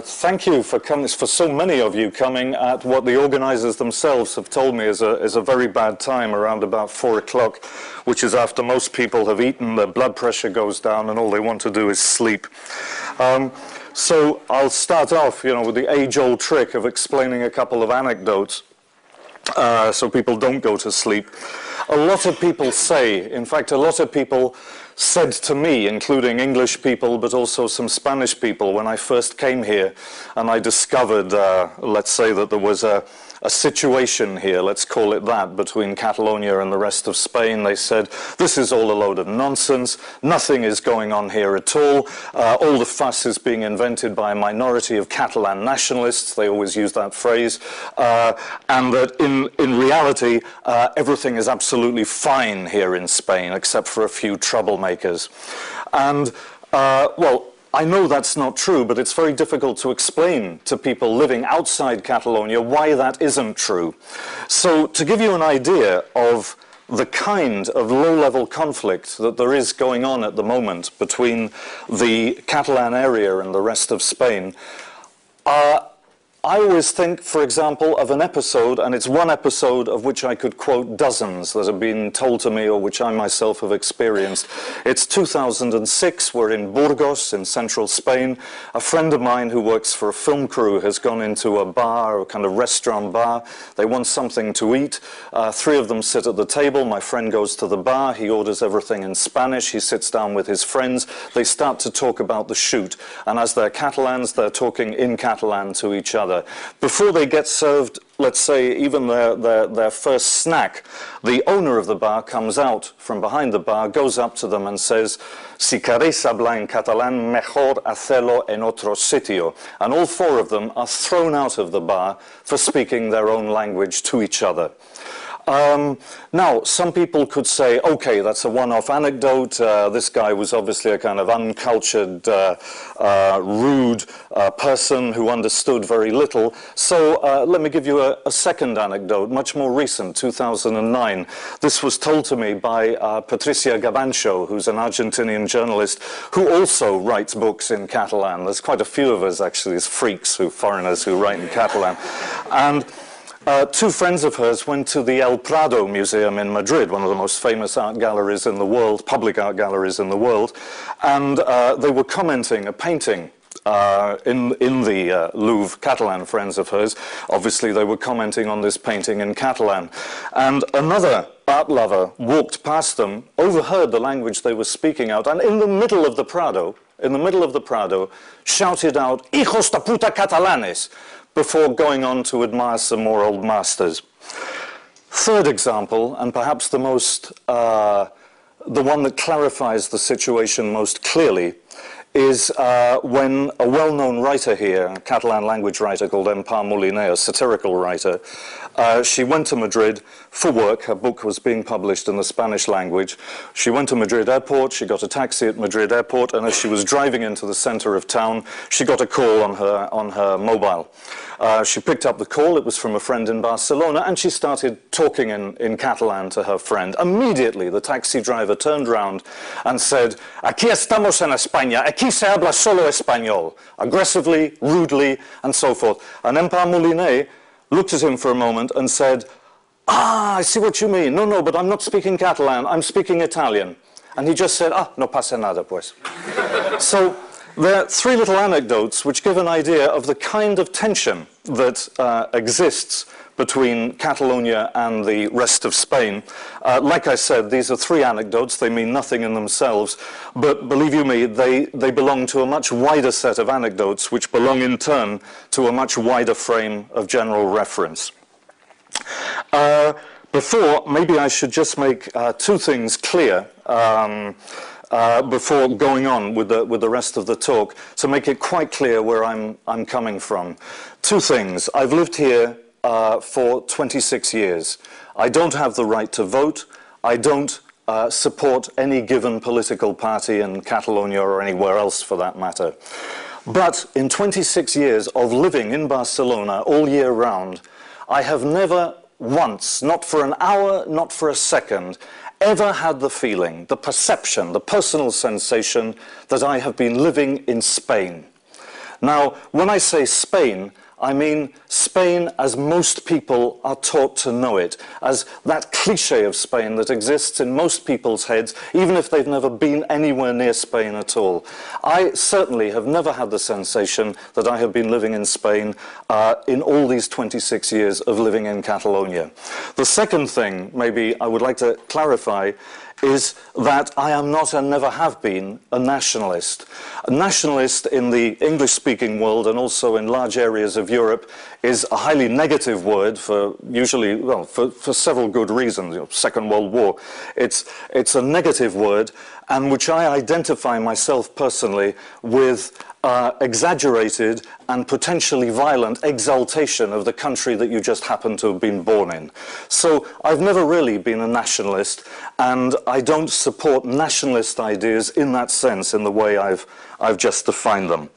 Thank you for coming, for so many of you coming at what the organizers themselves have told me is a very bad time, around about 4 o'clock, which is after most people have eaten, their blood pressure goes down, and all they want to do is sleep. So I'll start off, with the age-old trick of explaining a couple of anecdotes so people don't go to sleep. A lot of people say, in fact, a lot of people said to me, including English people, but also some Spanish people, when I first came here and I discovered, let's say, that there was a situation here, let's call it that, between Catalonia and the rest of Spain. They said, this is all a load of nonsense, nothing is going on here at all the fuss is being invented by a minority of Catalan nationalists, they always use that phrase, and that in reality, everything is absolutely fine here in Spain, except for a few troublemakers. And, well, I know that's not true, but it's very difficult to explain to people living outside Catalonia why that isn't true. So to give you an idea of the kind of low-level conflict that there is going on at the moment between the Catalan area and the rest of Spain, I always think, for example, of an episode, and it's one episode of which I could quote dozens that have been told to me or which I myself have experienced. It's 2006, we're in Burgos in central Spain. A friend of mine who works for a film crew has gone into a bar, a kind of restaurant bar. They want something to eat. 3 of them sit at the table. My friend goes to the bar. He orders everything in Spanish. He sits down with his friends. They start to talk about the shoot. And as they're Catalans, they're talking in Catalan to each other. Before they get served, let's say, even their first snack, the owner of the bar comes out from behind the bar, goes up to them and says, "Si queréis hablar en catalán, mejor hacerlo en otro sitio." And all 4 of them are thrown out of the bar for speaking their own language to each other. Now, some people could say, okay, that's a one-off anecdote. This guy was obviously a kind of uncultured, rude person who understood very little. So let me give you a second anecdote, much more recent, 2009. This was told to me by Patricia Gabancho, who's an Argentinian journalist who also writes books in Catalan. There's quite a few of us, actually, as freaks, foreigners who write in Catalan. And 2 friends of hers went to the El Prado Museum in Madrid, one of the most famous art galleries in the world, public art galleries in the world, and they were commenting a painting in the Louvre, Catalan friends of hers. Obviously, they were commenting on this painting in Catalan. And another art lover walked past them, overheard the language they were speaking out, and in the middle of the Prado, shouted out, "Hijos de puta catalanes!" before going on to admire some more old masters. Third example, and perhaps the one that clarifies the situation most clearly, is when a well-known writer here, a Catalan language writer called Empar Moliner, a satirical writer, she went to Madrid for work. Her book was being published in the Spanish language. She went to Madrid airport, she got a taxi at Madrid airport, and as she was driving into the center of town, she got a call on her mobile. She picked up the call, it was from a friend in Barcelona, and she started talking in Catalan to her friend. Immediately, the taxi driver turned round and said, "Aquí estamos en España, aquí se habla solo español," aggressively, rudely, and so forth. And Empar Moliner looked at him for a moment and said, "Ah, I see what you mean. No, but I'm not speaking Catalan, I'm speaking Italian." And he just said, "No pasa nada, pues." So there are 3 little anecdotes which give an idea of the kind of tension that exists between Catalonia and the rest of Spain. Like I said, these are 3 anecdotes. They mean nothing in themselves. But believe you me, they belong to a much wider set of anecdotes which belong in turn to a much wider frame of general reference. Before, maybe I should just make 2 things clear before going on with the rest of the talk, to make it quite clear where I'm coming from. 2 things. I've lived here for 26 years. I don't have the right to vote. I don't support any given political party in Catalonia or anywhere else for that matter. But in 26 years of living in Barcelona all year round, I have never once, not for an hour, not for a second, ever had the feeling, the perception, the personal sensation that I have been living in Spain. Now, when I say Spain, I mean Spain as most people are taught to know it, as that cliché of Spain that exists in most people's heads, even if they've never been anywhere near Spain at all. I certainly have never had the sensation that I have been living in Spain in all these 26 years of living in Catalonia. The second thing, maybe I would like to clarify, is that I am not and never have been a nationalist. A nationalist in the English-speaking world and also in large areas of Europe is a highly negative word for usually, well, for several good reasons. You know, Second World War. It's a negative word, and which I identify myself personally with exaggerated and potentially violent exaltation of the country that you just happen to have been born in. So I've never really been a nationalist, and I don't support nationalist ideas in that sense, in the way I've just defined them.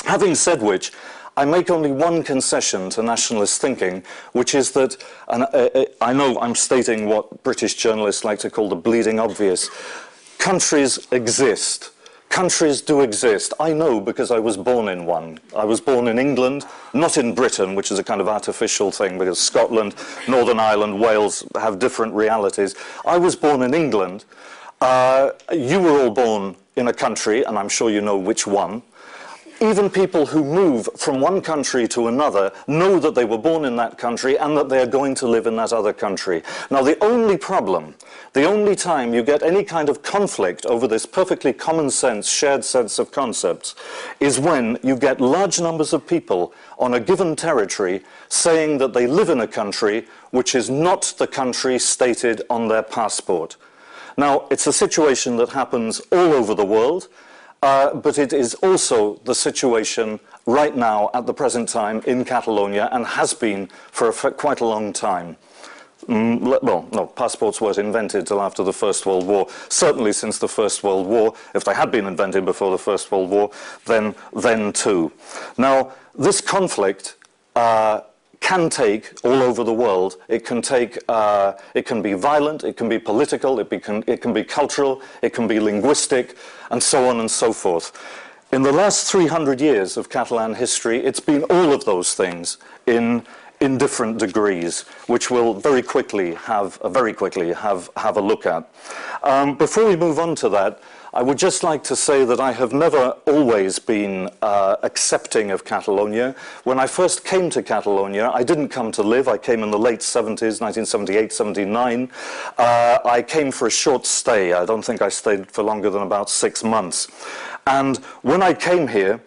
Having said which, I make only one concession to nationalist thinking, which is that, and I know I'm stating what British journalists like to call the bleeding obvious, countries exist. Countries do exist. I know because I was born in one. I was born in England, not in Britain, which is a kind of artificial thing because Scotland, Northern Ireland, Wales have different realities. I was born in England. You were all born in a country, and I'm sure you know which one. Even people who move from one country to another know that they were born in that country and that they are going to live in that other country. Now, the only problem, the only time you get any kind of conflict over this perfectly common sense, shared sense of concepts, is when you get large numbers of people on a given territory saying that they live in a country which is not the country stated on their passport. Now, it's a situation that happens all over the world. But it is also the situation right now, at the present time, in Catalonia, and has been for quite a long time. Well, no, passports weren't invented till after the First World War. Certainly since the First World War. If they had been invented before the First World War, then too. Now, this conflict can take all over the world. It can take, it can be violent, it can be political, it can be cultural, it can be linguistic, and so on and so forth. In the last 300 years of Catalan history, it's been all of those things in different degrees, which we'll very quickly have a look at. Before we move on to that, I would just like to say that I have never always been accepting of Catalonia. When I first came to Catalonia, I didn't come to live. I came in the late 70s, 1978, 79. I came for a short stay. I don't think I stayed for longer than about 6 months. And when I came here,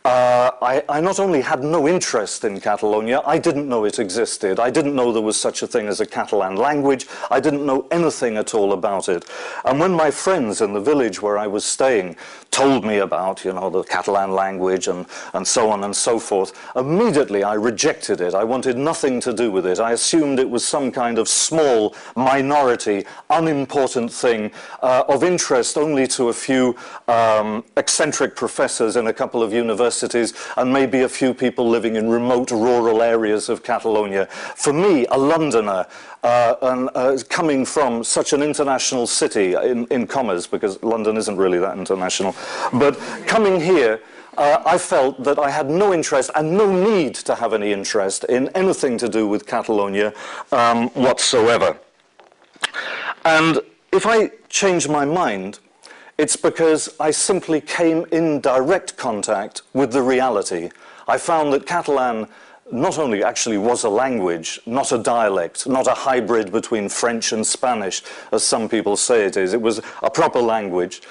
I not only had no interest in Catalonia, I didn't know it existed. I didn't know there was such a thing as a Catalan language. I didn't know anything at all about it. And when my friends in the village where I was staying told me about, you know, the Catalan language and so on and so forth, immediately I rejected it. I wanted nothing to do with it. I assumed it was some kind of small, minority, unimportant thing of interest only to a few eccentric professors in a couple of universities and maybe a few people living in remote rural areas of Catalonia. For me, a Londoner, coming from such an international city, in commas, because London isn't really that international, but coming here, I felt that I had no interest and no need to have any interest in anything to do with Catalonia whatsoever. And if I change my mind, it's because I simply came in direct contact with the reality. I found that Catalan not only actually was a language, not a dialect, not a hybrid between French and Spanish, as some people say it is. It was a proper language.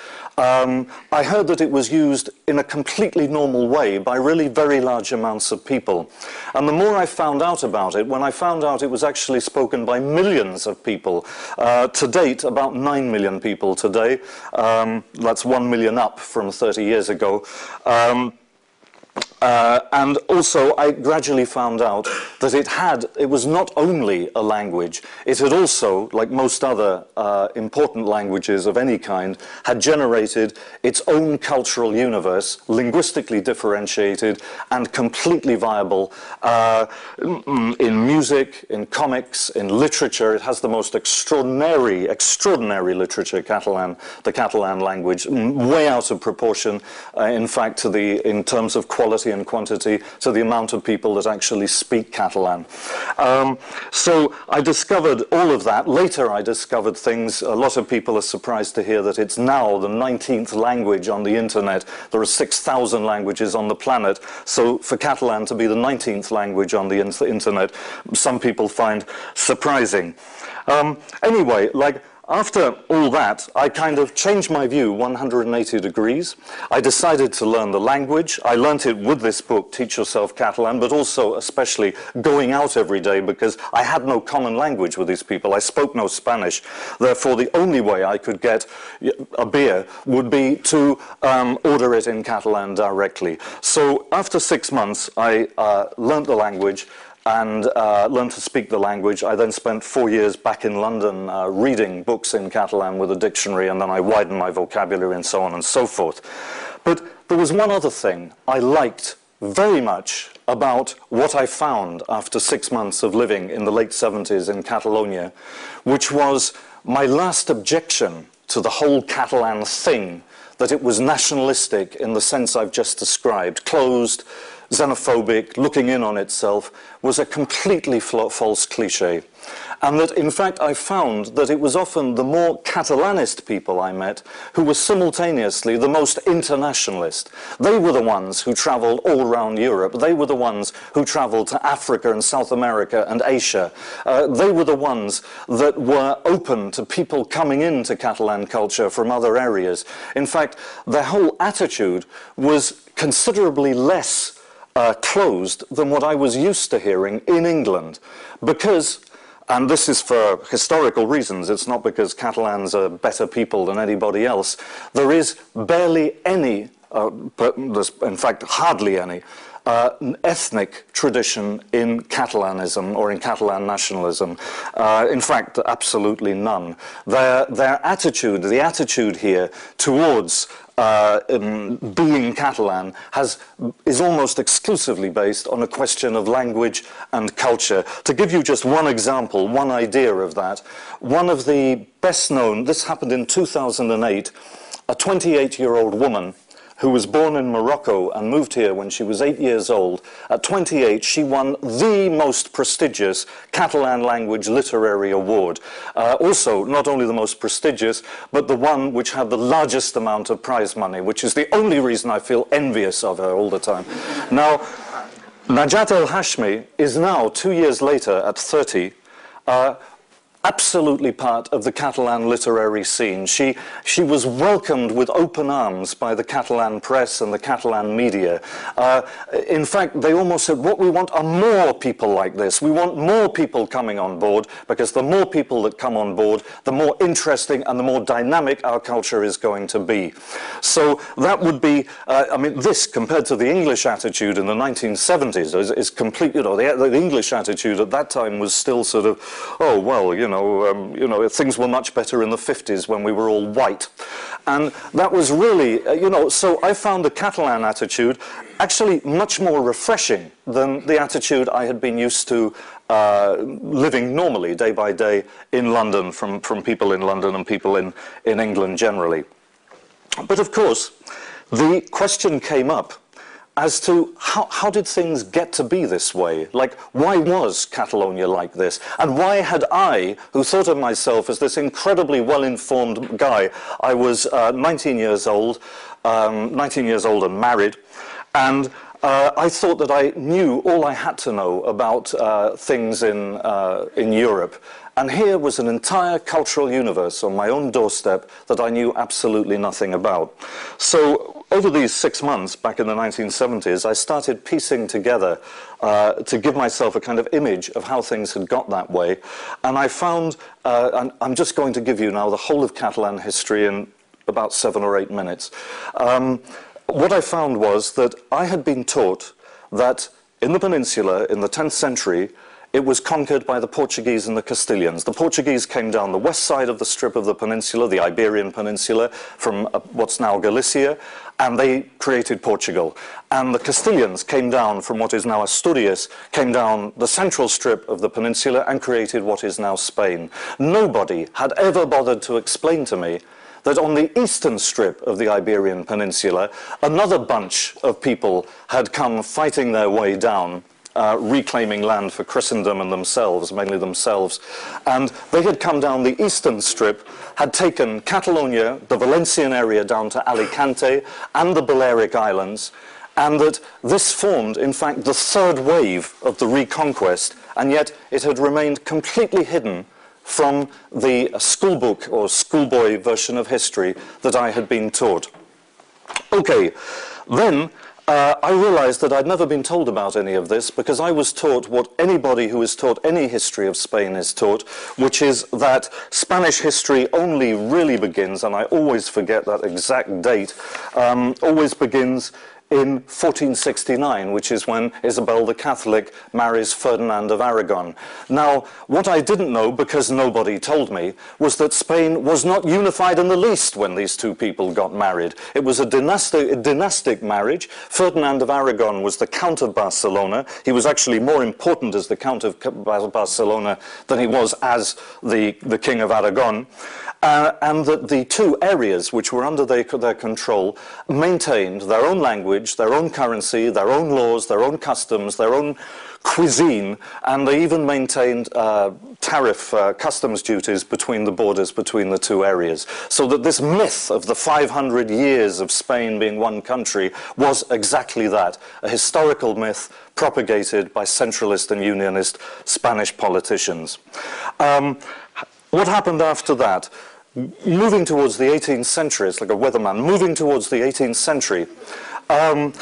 I heard that it was used in a completely normal way by really very large amounts of people. And the more I found out about it, when I found out it was actually spoken by millions of people, to date, about 9 million people today, that's 1 million up from 30 years ago, And also, I gradually found out that it was not only a language, it had also, like most other important languages of any kind, had generated its own cultural universe, linguistically differentiated and completely viable in music, in comics, in literature. It has the most extraordinary literature, the Catalan language, way out of proportion, in fact, in terms of quality and quantity, to the amount of people that actually speak Catalan. So I discovered all of that. Later I discovered things. A lot of people are surprised to hear that it's now the 19th language on the internet. There are 6,000 languages on the planet. So for Catalan to be the 19th language on the internet, some people find surprising. Anyway, after all that, I kind of changed my view 180 degrees. I decided to learn the language. I learnt it with this book, Teach Yourself Catalan, but also especially going out every day, because I had no common language with these people. I spoke no Spanish. Therefore, the only way I could get a beer would be to order it in Catalan directly. So after 6 months, I learnt the language and learned to speak the language. I then spent 4 years back in London reading books in Catalan with a dictionary, and then I widened my vocabulary and so on and so forth. But there was one other thing I liked very much about what I found after 6 months of living in the late 70s in Catalonia, which was my last objection to the whole Catalan thing, that it was nationalistic in the sense I've just described, closed, xenophobic, looking in on itself, was a completely false cliché. And that, in fact, I found that it was often the more Catalanist people I met who were simultaneously the most internationalist. They were the ones who travelled all around Europe. They were the ones who travelled to Africa and South America and Asia. They were the ones that were open to people coming into Catalan culture from other areas. In fact, their whole attitude was considerably less closed than what I was used to hearing in England, because, and this is for historical reasons, it's not because Catalans are better people than anybody else, there is barely any, there's in fact hardly any, ethnic tradition in Catalanism or in Catalan nationalism. In fact, absolutely none. Their attitude, the attitude here towards being Catalan is almost exclusively based on a question of language and culture. To give you just one example, one idea of that, one of the best known, this happened in 2008, a 28-year-old woman who was born in Morocco and moved here when she was 8 years old. At 28, she won the most prestigious Catalan language literary award. Also, not only the most prestigious, but the one which had the largest amount of prize money, which is the only reason I feel envious of her all the time. Now, Najat El Hashmi is now, 2 years later, at 30, absolutely part of the Catalan literary scene. She was welcomed with open arms by the Catalan press and the Catalan media. In fact, they almost said, what we want are more people like this. We want more people coming on board, because the more people that come on board, the more interesting and the more dynamic our culture is going to be. So that would be, I mean, this compared to the English attitude in the 1970s is complete, you know, the English attitude at that time was still sort of, oh, well, you know, things were much better in the 50s when we were all white. And that was really, so I found the Catalan attitude actually much more refreshing than the attitude I had been used to living normally, day by day, in London, from people in London and people in England generally. But of course, the question came up as to how did things get to be this way? Like, why was Catalonia like this? And why had I, who thought of myself as this incredibly well-informed guy, I was 19 years old and married, and I thought that I knew all I had to know about things in Europe. And here was an entire cultural universe on my own doorstep that I knew absolutely nothing about. So over these 6 months back in the 1970s, I started piecing together to give myself a kind of image of how things had got that way. And I found, and I'm just going to give you now the whole of Catalan history in about 7 or 8 minutes. what I found was that I had been taught that in the peninsula, in the 10th century, it was conquered by the Portuguese and the Castilians. The Portuguese came down the west side of the strip of the peninsula, the Iberian Peninsula, from what's now Galicia, and they created Portugal. And the Castilians came down from what is now Asturias, came down the central strip of the peninsula and created what is now Spain. Nobody had ever bothered to explain to me that on the eastern strip of the Iberian Peninsula, another bunch of people had come fighting their way down, reclaiming land for Christendom and themselves, mainly themselves. And they had come down the eastern strip, had taken Catalonia, the Valencian area down to Alicante, and the Balearic Islands, and that this formed, in fact, the third wave of the reconquest, and yet it had remained completely hidden from the schoolbook or schoolboy version of history that I had been taught. Okay, then I realized that I'd never been told about any of this, because I was taught what anybody who is taught any history of Spain is taught, which is that Spanish history only really begins, and I always forget that exact date, always begins in 1469, which is when Isabel the Catholic marries Ferdinand of Aragon. Now, what I didn't know, because nobody told me, was that Spain was not unified in the least when these two people got married. It was a dynastic marriage. Ferdinand of Aragon was the Count of Barcelona. He was actually more important as the Count of Barcelona than he was as the King of Aragon. And that the two areas which were under their control maintained their own language, their own currency, their own laws, their own customs, their own cuisine, and they even maintained tariff customs duties between the borders between the two areas. So that this myth of the 500 years of Spain being one country was exactly that, a historical myth propagated by centralist and unionist Spanish politicians. What happened after that? Moving towards the 18th century, it's like a weatherman, moving towards the 18th century, all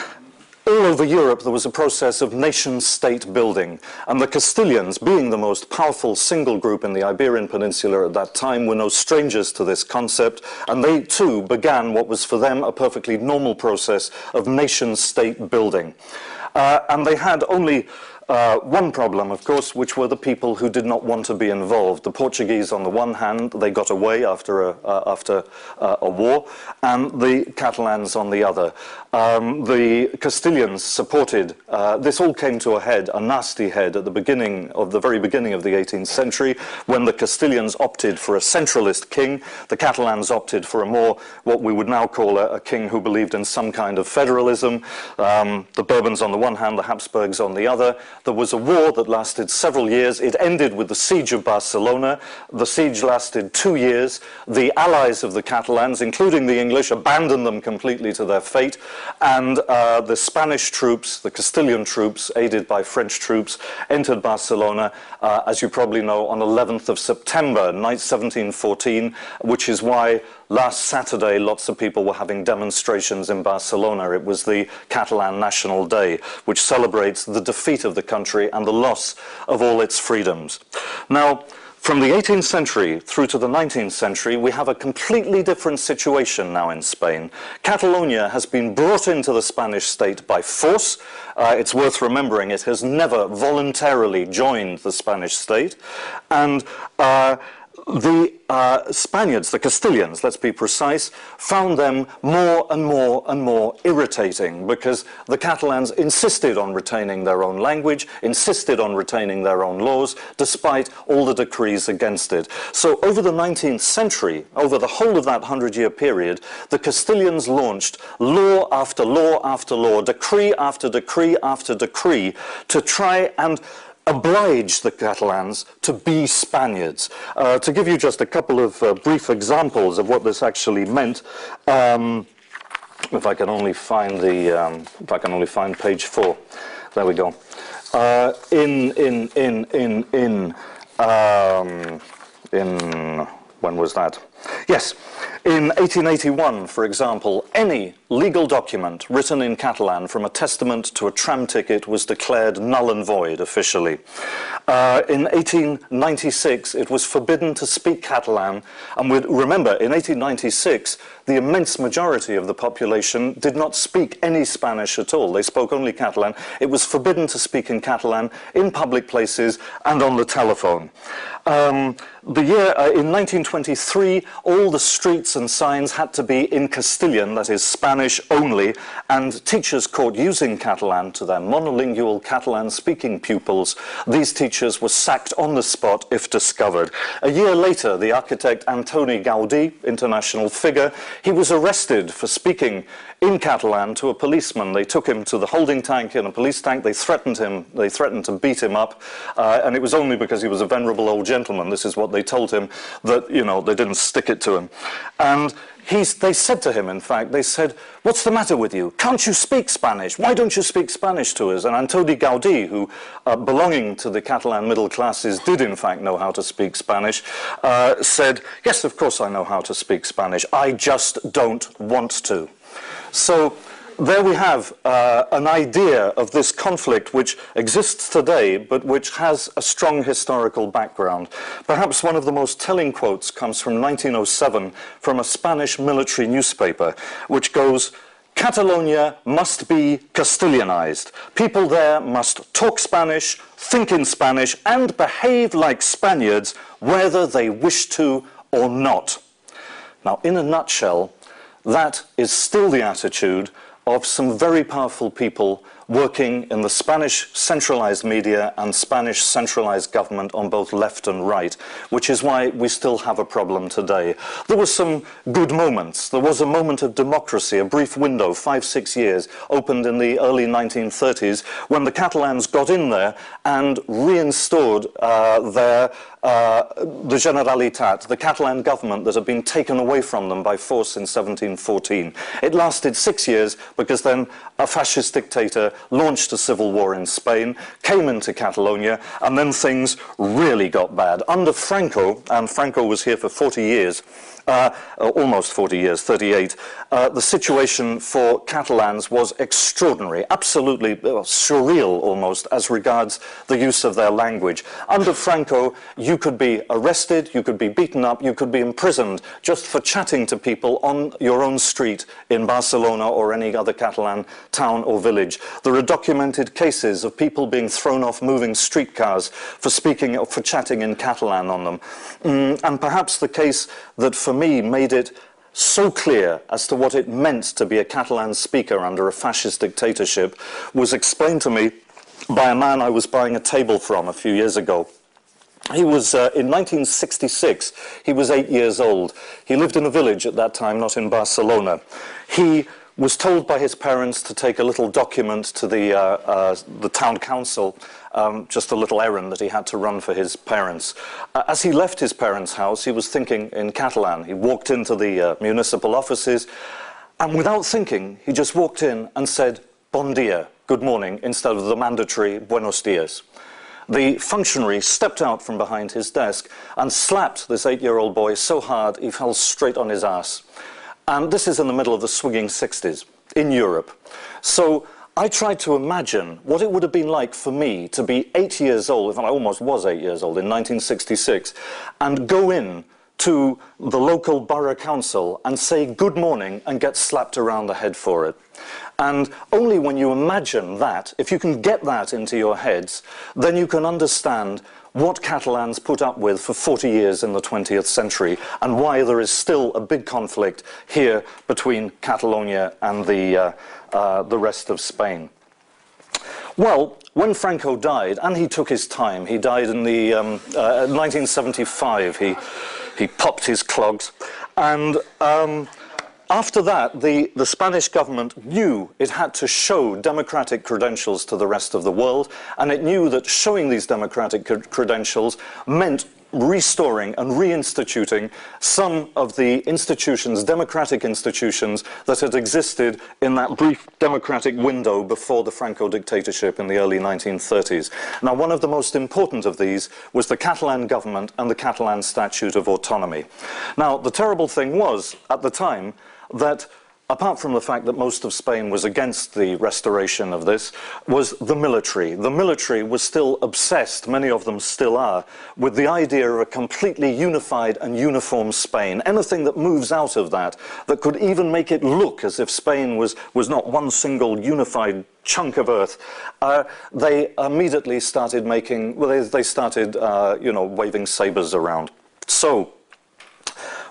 over Europe there was a process of nation-state building, and the Castilians, being the most powerful single group in the Iberian Peninsula at that time, were no strangers to this concept, and they too began what was for them a perfectly normal process of nation-state building. And they had only one problem, of course, which were the people who did not want to be involved. The Portuguese, on the one hand, they got away after a war, and the Catalans on the other. The Castilians supported, this all came to a head, a nasty head, at the very beginning of the 18th century, when the Castilians opted for a centralist king. The Catalans opted for a more, what we would now call a king who believed in some kind of federalism. The Bourbons on the one hand, the Habsburgs on the other. There was a war that lasted several years. It ended with the siege of Barcelona. The siege lasted 2 years. The allies of the Catalans, including the English, abandoned them completely to their fate. And the Spanish troops, the Castilian troops, aided by French troops, entered Barcelona, as you probably know, on 11th of September, 1714, which is why last Saturday lots of people were having demonstrations in Barcelona. It was the Catalan National Day, which celebrates the defeat of the country and the loss of all its freedoms. Now, from the 18th century through to the 19th century, we have a completely different situation now in Spain. Catalonia has been brought into the Spanish state by force. It's worth remembering it has never voluntarily joined the Spanish state. And the Spaniards, the Castilians, let's be precise, found them more and more and more irritating, because the Catalans insisted on retaining their own language, insisted on retaining their own laws, despite all the decrees against it. So over the 19th century, over the whole of that 100-year period, the Castilians launched law after law after law, decree after decree after decree, to try and oblige the Catalans to be Spaniards. To give you just a couple of brief examples of what this actually meant, if I can only find page 4, there we go. When was that? Yes. In 1881, for example, any legal document written in Catalan, from a testament to a tram ticket, was declared null and void officially. In 1896, it was forbidden to speak Catalan, and remember, in 1896, the immense majority of the population did not speak any Spanish at all. They spoke only Catalan. It was forbidden to speak in Catalan in public places and on the telephone. In 1923, all the streets and signs had to be in Castilian, that is Spanish only, and teachers caught using Catalan to their monolingual Catalan-speaking pupils. These teachers were sacked on the spot if discovered. A year later, the architect Antoni Gaudí, international figure, he was arrested for speaking in Catalan to a policeman. They took him to the holding tank in a police tank. They threatened him. They threatened to beat him up, and it was only because he was a venerable old gentleman. This is what they told him, that, you know, they didn't stick it to him. And they said to him, in fact, they said, "What's the matter with you? Can't you speak Spanish? Why don't you speak Spanish to us?" And Antoni Gaudí, who, belonging to the Catalan middle classes, did in fact know how to speak Spanish, said, "Yes, of course I know how to speak Spanish. I just don't want to." So there we have an idea of this conflict which exists today, but which has a strong historical background. Perhaps one of the most telling quotes comes from 1907 from a Spanish military newspaper, which goes, "Catalonia must be Castilianized. People there must talk Spanish, think in Spanish, and behave like Spaniards, whether they wish to or not." Now, in a nutshell, that is still the attitude of some very powerful people working in the Spanish centralized media and Spanish centralized government on both left and right, which is why we still have a problem today. There were some good moments. There was a moment of democracy, a brief window, 5-6 years, opened in the early 1930s, when the Catalans got in there and reinstalled the Generalitat, the Catalan government that had been taken away from them by force in 1714. It lasted 6 years because then a fascist dictator launched a civil war in Spain, came into Catalonia, and then things really got bad. Under Franco, and Franco was here for 40 years, almost 40 years, 38, the situation for Catalans was extraordinary, absolutely surreal almost, as regards the use of their language. Under Franco, you could be arrested, you could be beaten up, you could be imprisoned just for chatting to people on your own street in Barcelona or any other Catalan town or village. There are documented cases of people being thrown off moving streetcars for speaking or for chatting in Catalan on them. And perhaps the case that for me made it so clear as to what it meant to be a Catalan speaker under a fascist dictatorship was explained to me by a man I was buying a table from a few years ago. He was, in 1966, he was 8 years old. He lived in a village at that time, not in Barcelona. He was told by his parents to take a little document to the town council, just a little errand that he had to run for his parents. As he left his parents' house, he was thinking in Catalan. He walked into the municipal offices, and without thinking, he just walked in and said, "Bon dia," good morning, instead of the mandatory "Buenos dias." The functionary stepped out from behind his desk and slapped this 8-year-old boy so hard he fell straight on his ass. And this is in the middle of the swinging 60s in Europe. So I tried to imagine what it would have been like for me to be 8 years old, if I almost was 8 years old in 1966, and go in to the local borough council and say good morning and get slapped around the head for it. And only when you imagine that, if you can get that into your heads, then you can understand what Catalans put up with for 40 years in the 20th century, and why there is still a big conflict here between Catalonia and the rest of Spain. Well, when Franco died, and he took his time, he died in the 1975, he popped his clogs, and after that, the Spanish government knew it had to show democratic credentials to the rest of the world, and it knew that showing these democratic credentials meant restoring and reinstituting some of the institutions, democratic institutions, that had existed in that brief democratic window before the Franco dictatorship in the early 1930s. Now, one of the most important of these was the Catalan government and the Catalan Statute of Autonomy. Now, the terrible thing was, at the time, that apart from the fact that most of Spain was against the restoration of this, was the military. The military was still obsessed, many of them still are, with the idea of a completely unified and uniform Spain. Anything that moves out of that, that could even make it look as if Spain was not one single unified chunk of earth, they immediately started making, well, they started, you know, waving sabers around. So,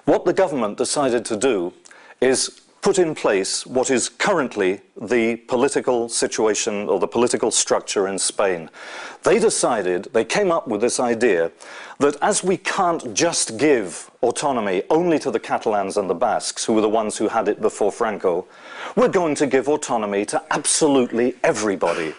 what the government decided to do is put in place what is currently the political situation or the political structure in Spain. They decided, they came up with this idea that as we can't just give autonomy only to the Catalans and the Basques, who were the ones who had it before Franco, we're going to give autonomy to absolutely everybody.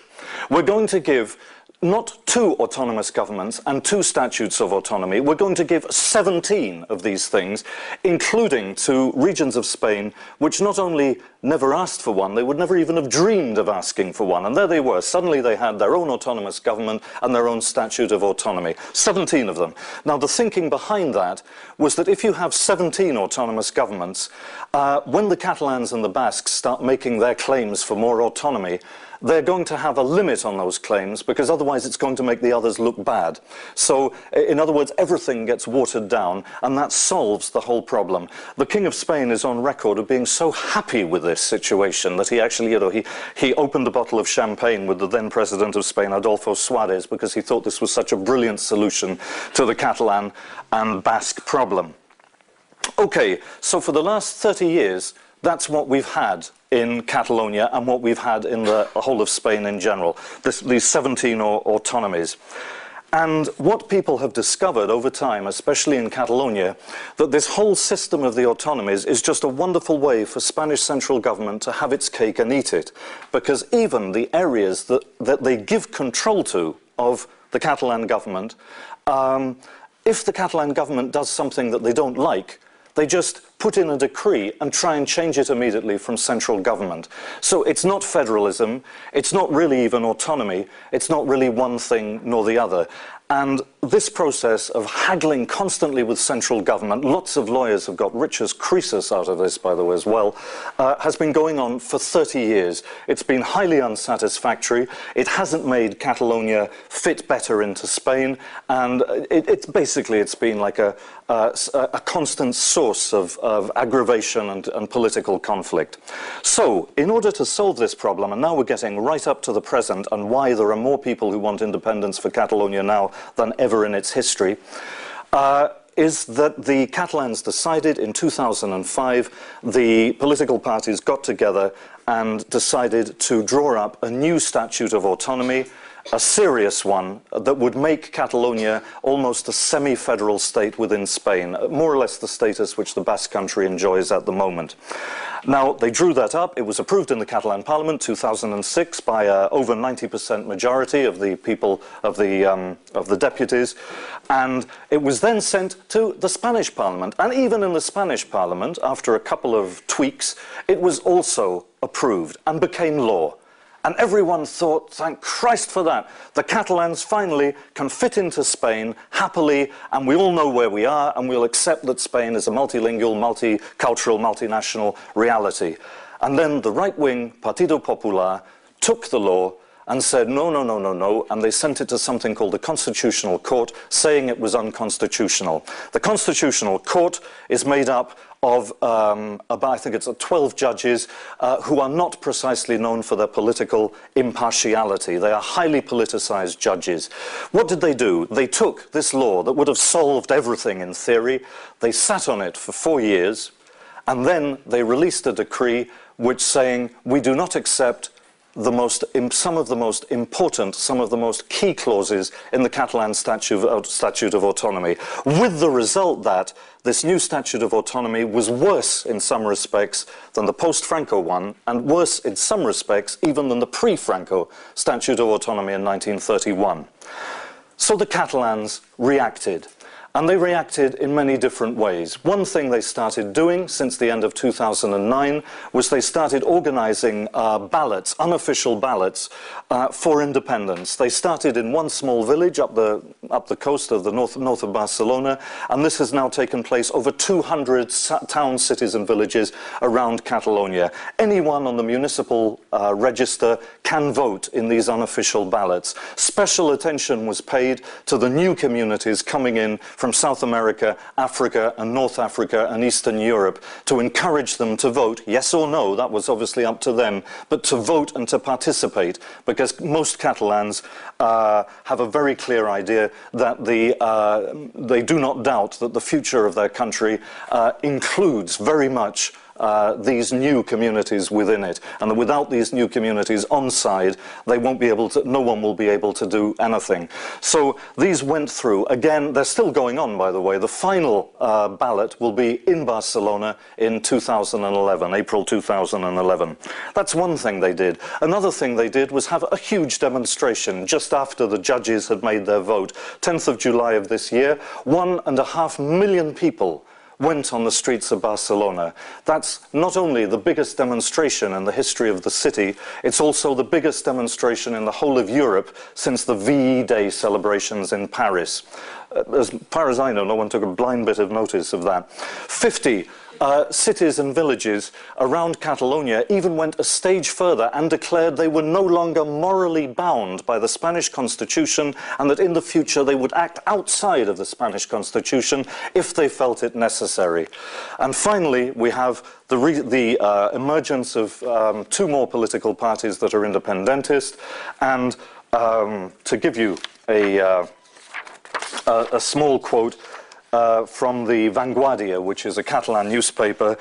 We're going to give not 2 autonomous governments and 2 statutes of autonomy. We're going to give 17 of these things, including to regions of Spain which not only never asked for one, they would never even have dreamed of asking for one. And there they were. Suddenly they had their own autonomous government and their own statute of autonomy. 17 of them. Now, the thinking behind that was that if you have 17 autonomous governments, when the Catalans and the Basques start making their claims for more autonomy, they're going to have a limit on those claims, because otherwise it's going to make the others look bad. So, in other words, everything gets watered down, and that solves the whole problem. The King of Spain is on record of being so happy with this situation that he actually, you know, he opened a bottle of champagne with the then President of Spain, Adolfo Suarez, because he thought this was such a brilliant solution to the Catalan and Basque problem. Okay, so for the last 30 years, that's what we've had in Catalonia and what we've had in the whole of Spain in general, these 17 autonomies. And what people have discovered over time, especially in Catalonia, that this whole system of the autonomies is just a wonderful way for Spanish central government to have its cake and eat it. Because even the areas that they give control to of the Catalan government, if the Catalan government does something that they don't like, they just put in a decree and try and change it immediately from central government. So it's not federalism, it's not really even autonomy, it's not really one thing nor the other. And this process of haggling constantly with central government, lots of lawyers have got rich as Croesus out of this, by the way, as well, has been going on for 30 years. It's been highly unsatisfactory. It hasn't made Catalonia fit better into Spain, and it's been like a constant source of aggravation and political conflict. So, in order to solve this problem, and now we're getting right up to the present and why there are more people who want independence for Catalonia now than ever in its history, is that the Catalans decided in 2005, the political parties got together and decided to draw up a new statute of autonomy, a serious one that would make Catalonia almost a semi-federal state within Spain, more or less the status which the Basque Country enjoys at the moment. Now, they drew that up. It was approved in the Catalan Parliament 2006 by over 90% majority of the people of the deputies, and it was then sent to the Spanish Parliament. And even in the Spanish Parliament, after a couple of tweaks, it was also approved and became law. And everyone thought, thank Christ for that. The Catalans finally can fit into Spain happily, and we all know where we are, and we'll accept that Spain is a multilingual, multicultural, multinational reality. And then the right-wing Partido Popular took the law and said, no, no, no, no, no, and they sent it to something called the Constitutional Court, saying it was unconstitutional. The Constitutional Court is made up of about, I think it's 12 judges who are not precisely known for their political impartiality. They are highly politicized judges. What did they do? They took this law that would have solved everything in theory, they sat on it for 4 years, and then they released a decree which saying, we do not accept some of the most important, some of the most key clauses in the Catalan Statute of Autonomy, with the result that this new Statute of Autonomy was worse in some respects than the post-Franco one, and worse in some respects even than the pre-Franco Statute of Autonomy in 1931. So the Catalans reacted. And they reacted in many different ways. One thing they started doing since the end of 2009 was they started organizing ballots, unofficial ballots, for independence. They started in one small village up the coast of the north of Barcelona, and this has now taken place over 200 towns, cities and villages around Catalonia. Anyone on the municipal register can vote in these unofficial ballots. Special attention was paid to the new communities coming in from South America, Africa and North Africa and Eastern Europe to encourage them to vote, yes or no, that was obviously up to them, but to vote and to participate, because most Catalans have a very clear idea that they do not doubt that the future of their country includes very much these new communities within it, and that without these new communities on side, they won't be able to, no one will be able to do anything. So these went through. Again, they're still going on, by the way. The final ballot will be in Barcelona in 2011, April 2011. That's one thing they did. Another thing they did was have a huge demonstration just after the judges had made their vote. 10th of July of this year, 1.5 million people went on the streets of Barcelona. That's not only the biggest demonstration in the history of the city, it's also the biggest demonstration in the whole of Europe since the VE Day celebrations in Paris. As far as I know, no one took a blind bit of notice of that. 50 cities and villages around Catalonia even went a stage further and declared they were no longer morally bound by the Spanish Constitution, and that in the future they would act outside of the Spanish Constitution if they felt it necessary. And finally, we have the emergence of two more political parties that are independentist. And to give you a small quote from the Vanguardia, which is a Catalan newspaper,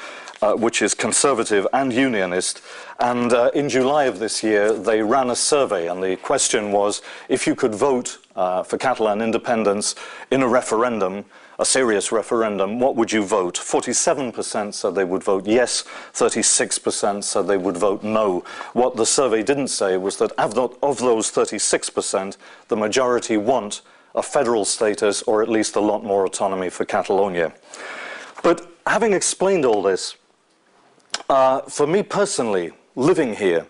which is conservative and unionist. And in July of this year, they ran a survey, and the question was, if you could vote for Catalan independence in a referendum, a serious referendum, what would you vote? 47% said they would vote yes, 36% said they would vote no. What the survey didn't say was that of those 36%, the majority want a federal status, or at least a lot more autonomy for Catalonia. But having explained all this, for me personally, living here,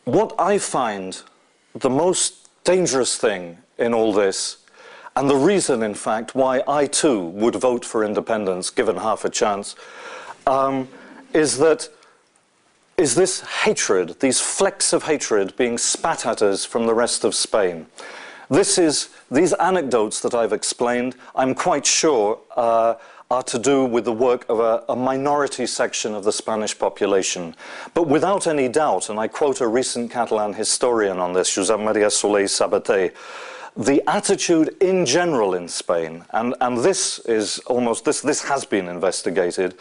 what I find the most dangerous thing in all this, and the reason, in fact, why I too would vote for independence, given half a chance, is this hatred, these flecks of hatred being spat at us from the rest of Spain. These anecdotes that I've explained, I'm quite sure are to do with the work of a minority section of the Spanish population. But without any doubt, and I quote a recent Catalan historian on this, Josep Maria Soler Sabater, the attitude in general in Spain, and this is almost, this has been investigated,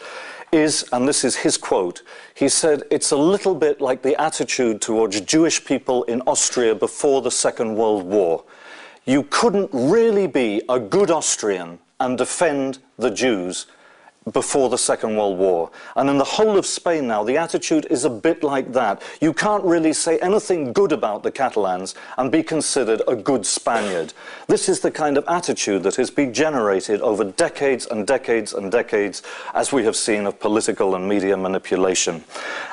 is, and this is his quote, he said, it's a little bit like the attitude towards Jewish people in Austria before the Second World War. You couldn't really be a good Austrian and defend the Jews before the Second World War. And in the whole of Spain now, the attitude is a bit like that. You can't really say anything good about the Catalans and be considered a good Spaniard. This is the kind of attitude that has been generated over decades and decades and decades, as we have seen, of political and media manipulation.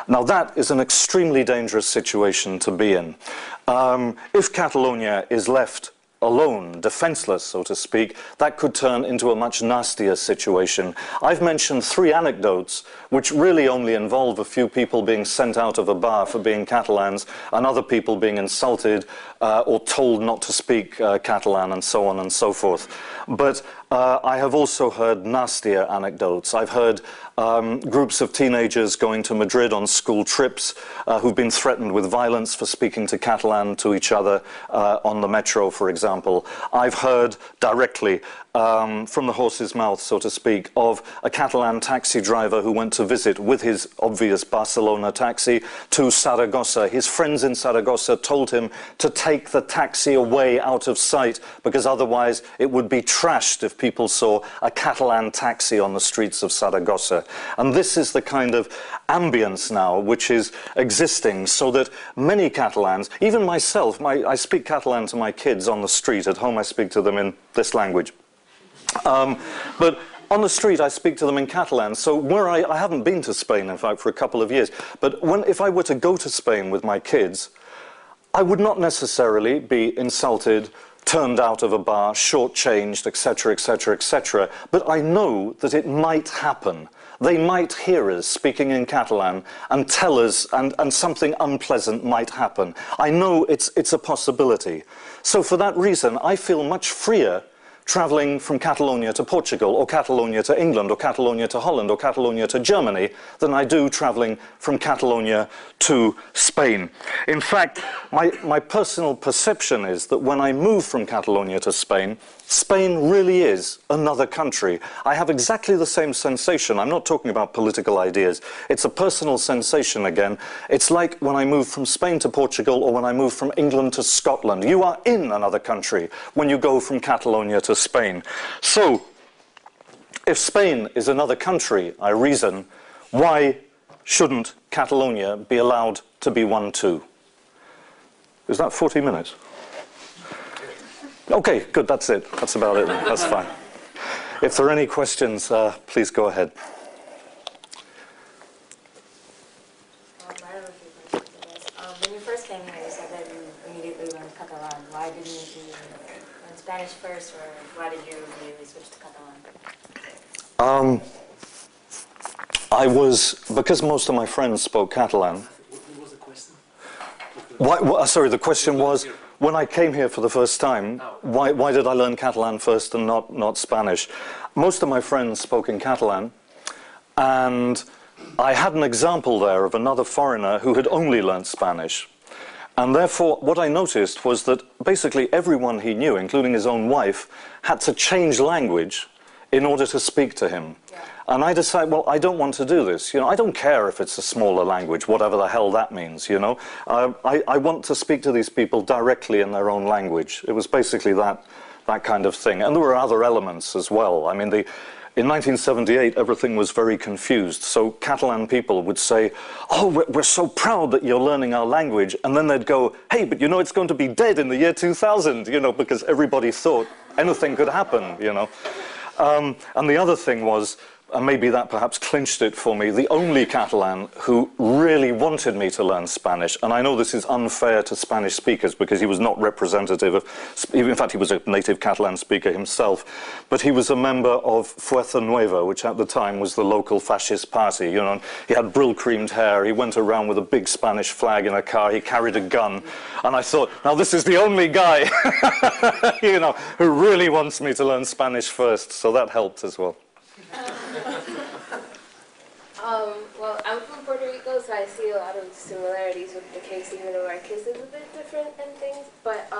Now that is an extremely dangerous situation to be in. If Catalonia is left alone, defenseless, so to speak, that could turn into a much nastier situation. I've mentioned 3 anecdotes which really only involve a few people being sent out of a bar for being Catalans and other people being insulted or told not to speak Catalan and so on and so forth. But I have also heard nastier anecdotes. I've heard groups of teenagers going to Madrid on school trips who've been threatened with violence for speaking to Catalan to each other on the metro, for example. I've heard directly from the horse's mouth, so to speak, of a Catalan taxi driver who went to visit with his obvious Barcelona taxi to Saragossa. His friends in Saragossa told him to take the taxi away out of sight because otherwise it would be trashed if people saw a Catalan taxi on the streets of Saragossa. And this is the kind of ambience now which is existing, so that many Catalans, even myself, I speak Catalan to my kids on the street. At home I speak to them in this language. But on the street, I speak to them in Catalan. So I haven't been to Spain, in fact, for a couple of years. But if I were to go to Spain with my kids, I would not necessarily be insulted, turned out of a bar, shortchanged, etc., etc., etc. But I know that it might happen. They might hear us speaking in Catalan and tell us, and something unpleasant might happen. I know it's a possibility. So for that reason, I feel much freer travelling from Catalonia to Portugal, or Catalonia to England, or Catalonia to Holland, or Catalonia to Germany, than I do travelling from Catalonia to Spain. In fact, my personal perception is that when I move from Catalonia to Spain, Spain really is another country. I have exactly the same sensation. I'm not talking about political ideas. It's a personal sensation again. It's like when I move from Spain to Portugal, or when I move from England to Scotland. You are in another country when you go from Catalonia to Spain. So, if Spain is another country, I reason, why shouldn't Catalonia be allowed to be one too? Is that 40 minutes? Okay, good, that's it. That's about it then. That's fine. If there are any questions, please go ahead. When you first came here, you said that you immediately learned Catalan. Why didn't you learn Spanish first, or why did you immediately switch to Catalan? Because most of my friends spoke Catalan. What was the question? Sorry, the question was, when I came here for the first time, why did I learn Catalan first and not Spanish? Most of my friends spoke in Catalan, and I had an example there of another foreigner who had only learnt Spanish. And therefore, what I noticed was that basically everyone he knew, including his own wife, had to change language in order to speak to him. Yeah. And I decided, well, I don't want to do this. You know, I don't care if it's a smaller language, whatever the hell that means, you know. I want to speak to these people directly in their own language. It was basically that kind of thing. And there were other elements as well. I mean, in 1978, everything was very confused. So Catalan people would say, oh, we're so proud that you're learning our language. And then they'd go, hey, but you know, it's going to be dead in the year 2000, you know, because everybody thought anything could happen, you know. And the other thing was, and maybe that perhaps clinched it for me, the only Catalan who really wanted me to learn Spanish, and I know this is unfair to Spanish speakers because he was not representative of, in fact he was a native Catalan speaker himself, but he was a member of Fuerza Nueva, which at the time was the local fascist party, you know. He had brill-creamed hair, he went around with a big Spanish flag in a car, he carried a gun, and I thought, now this is the only guy, you know, who really wants me to learn Spanish first, so that helped as well. Well, I'm from Puerto Rico, so I see a lot of similarities with the case, even though our case is a bit different and things. But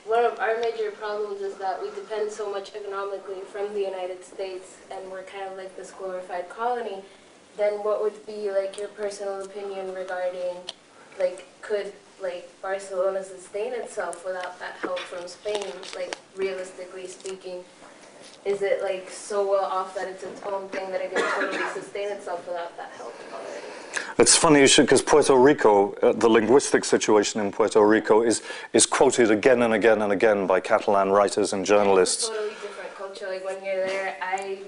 one of our major problems is that we depend so much economically from the United States, and we're kind of like this glorified colony. Then what would be like your personal opinion regarding, like, could like Barcelona sustain itself without that help from Spain? Like, realistically speaking, is it like so well off that it's its own thing that it can totally sustain itself without that help already? It's funny you should, because Puerto Rico, the linguistic situation in Puerto Rico is quoted again and again and again by Catalan writers and journalists. It's a totally different culture. Like when you're there, I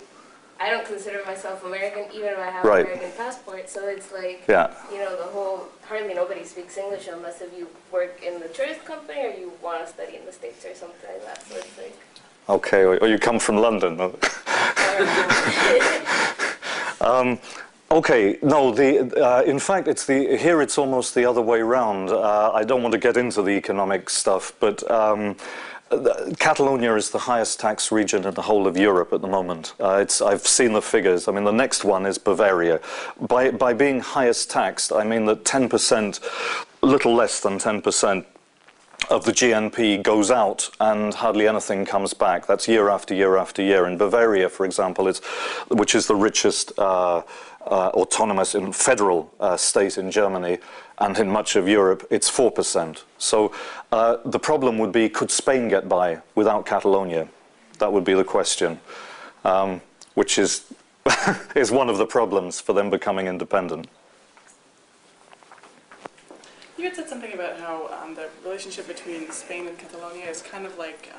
don't consider myself American, even if I have right. an American passport. So it's like, yeah. you know, the whole, hardly nobody speaks English unless if you work in the tourist company or you want to study in the States or something like that. So it's like... Okay, or you come from London. Okay, no, in fact, here it's almost the other way round. I don't want to get into the economic stuff, but Catalonia is the highest tax region in the whole of Europe at the moment. I've seen the figures. I mean, the next one is Bavaria. By being highest taxed, I mean that 10%, little less than 10%, of the GNP goes out and hardly anything comes back. That's year after year after year. In Bavaria, for example, which is the richest autonomous and federal state in Germany and in much of Europe, it's 4%. So the problem would be, could Spain get by without Catalonia? That would be the question, which is, is one of the problems for them becoming independent. You had said something about how the relationship between Spain and Catalonia is kind of like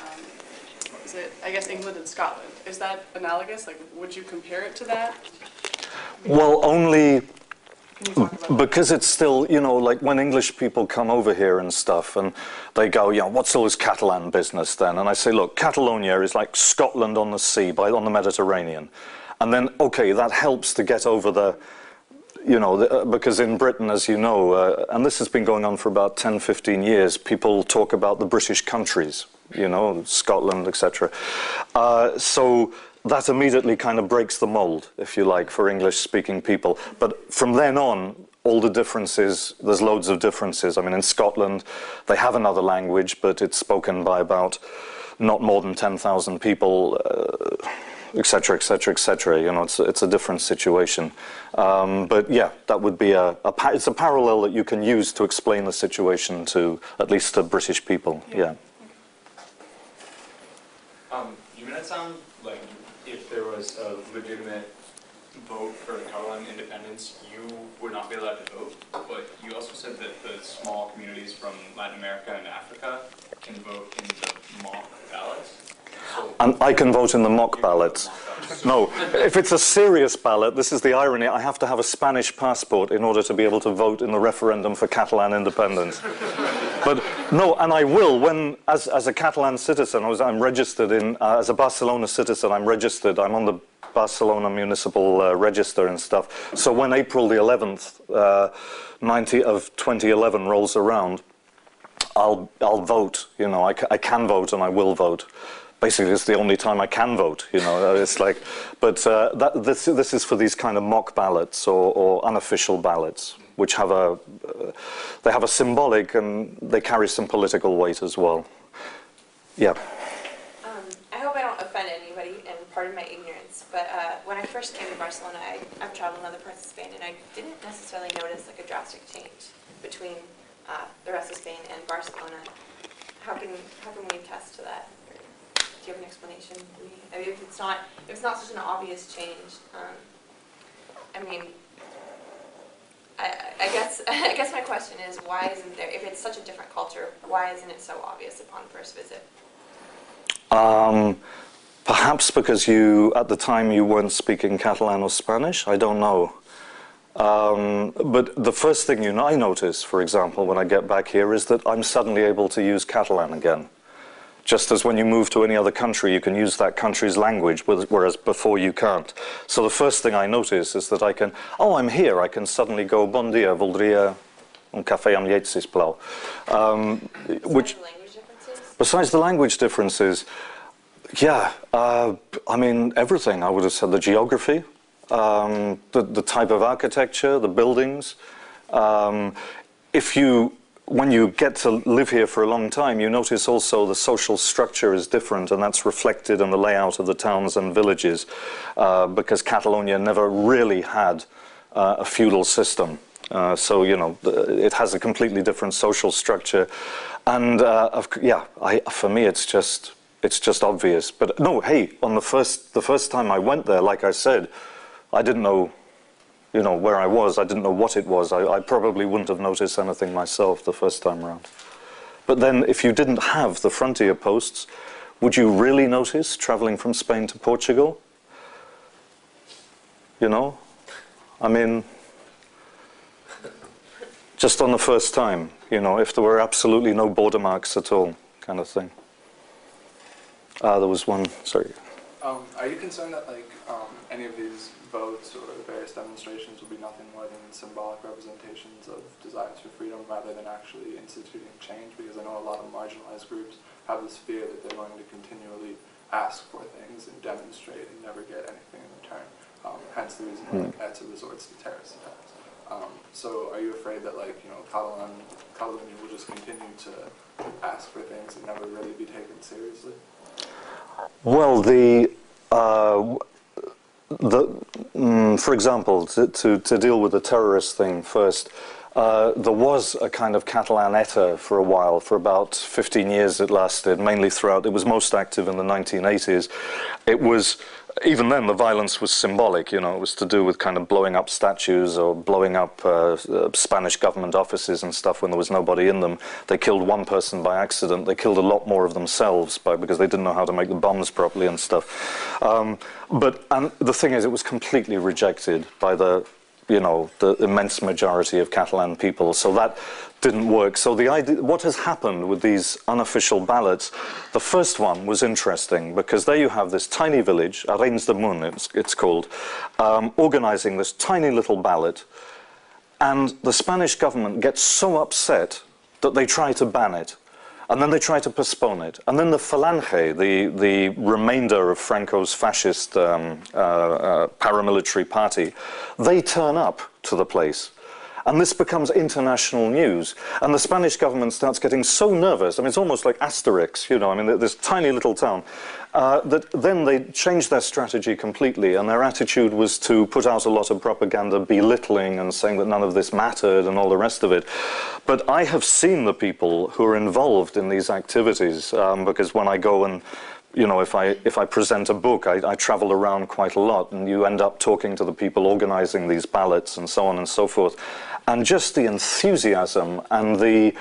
is it, I guess, England and Scotland. Is that analogous? Like, would you compare it to that? Well, only Can you talk about because it's still, you know, like when English people come over here and stuff and they go, yeah, what's all this Catalan business then? And I say, look, Catalonia is like Scotland on the sea, on the Mediterranean. And then, okay, that helps to get over the, you know, because in Britain, as you know, and this has been going on for about 10, 15 years, people talk about the British countries, you know, Scotland, etc. So that immediately kind of breaks the mold, if you like, for English-speaking people. But from then on, all the differences, there's loads of differences. I mean, in Scotland, they have another language, but it's spoken by about not more than 10,000 people, etc., etc., etc. You know, it's a different situation. But yeah, that would be it's a parallel that you can use to explain the situation to at least to British people. Yeah. You made it sound like if there was a legitimate vote for Catalan independence, you would not be allowed to vote. But you also said that the small communities from Latin America and Africa can vote in the mock ballots. And I can vote in the mock ballots. No, if it's a serious ballot, this is the irony, I have to have a Spanish passport in order to be able to vote in the referendum for Catalan independence. But no, and I will, when, as a Catalan citizen, I'm registered in, as a Barcelona citizen, I'm registered, I'm on the Barcelona municipal register and stuff. So when April the 11th, 2011 rolls around, I'll vote, you know, I can vote and I will vote. Basically, it's the only time I can vote, you know, it's like, but this is for these kind of mock ballots or unofficial ballots, which have they have a symbolic and they carry some political weight as well. Yeah. I hope I don't offend anybody, and pardon my ignorance, but when I first came to Barcelona, I've traveled in other parts of Spain, and I didn't necessarily notice like a drastic change between the rest of Spain and Barcelona. How can we attest to that? Do you have an explanation for me? I mean, if it's not such an obvious change, I mean, I guess my question is, why isn't there, if it's such a different culture, why isn't it so obvious upon first visit? Perhaps because at the time you weren't speaking Catalan or Spanish, I don't know. But the first thing I notice, for example, when I get back here is that I'm suddenly able to use Catalan again. Just as when you move to any other country, you can use that country's language, whereas before you can't. So the first thing I notice is that I can, I'm here, I can suddenly go, bon dia, voldria un café amb llet, sisplau. Besides the language differences? Besides the language differences, yeah, I mean, everything. I would have said the geography, the type of architecture, the buildings. When you get to live here for a long time, you notice also the social structure is different, and that's reflected in the layout of the towns and villages, because Catalonia never really had a feudal system. So, you know, it has a completely different social structure. And, for me, it's just obvious. But no, hey, on the first time I went there, like I said, I didn't know, you know, where I was. I didn't know what it was. I probably wouldn't have noticed anything myself the first time around. But then if you didn't have the frontier posts, would you really notice traveling from Spain to Portugal? You know? I mean, just on the first time, you know, if there were absolutely no border marks at all, kind of thing. There was one, sorry. Are you concerned that, like, any of these votes or various demonstrations will be nothing more than symbolic representations of desires for freedom rather than actually instituting change? Because I know a lot of marginalized groups have this fear that they're going to continually ask for things and demonstrate and never get anything in return. Hence the reason why ETA resorts to terrorist attacks. So are you afraid that, like, you know, Catalunya will just continue to ask for things and never really be taken seriously? Well, for example, to deal with the terrorist thing first, there was a kind of Catalan ETA for a while. For about 15 years it lasted, mainly throughout. It was most active in the 1980s. It was, even then, the violence was symbolic, you know. It was to do with kind of blowing up statues or blowing up Spanish government offices and stuff when there was nobody in them. They killed one person by accident. They killed a lot more of themselves because they didn't know how to make the bombs properly and stuff. And the thing is, it was completely rejected by the immense majority of Catalan people. So that didn't work. So the idea, what has happened with these unofficial ballots, the first one was interesting because there you have this tiny village, Arenys de Munt it's called, organizing this tiny little ballot, and the Spanish government gets so upset that they try to ban it. And then they try to postpone it. And then the Falange, the remainder of Franco's fascist paramilitary party, they turn up to the place. And this becomes international news. And the Spanish government starts getting so nervous. I mean, it's almost like Asterix, you know, I mean, this tiny little town. That then they changed their strategy completely, and their attitude was to put out a lot of propaganda belittling and saying that none of this mattered and all the rest of it. But I have seen the people who are involved in these activities, because when I go and, you know, if I present a book, I travel around quite a lot, and you end up talking to the people organizing these ballots and so on and so forth. And just the enthusiasm and the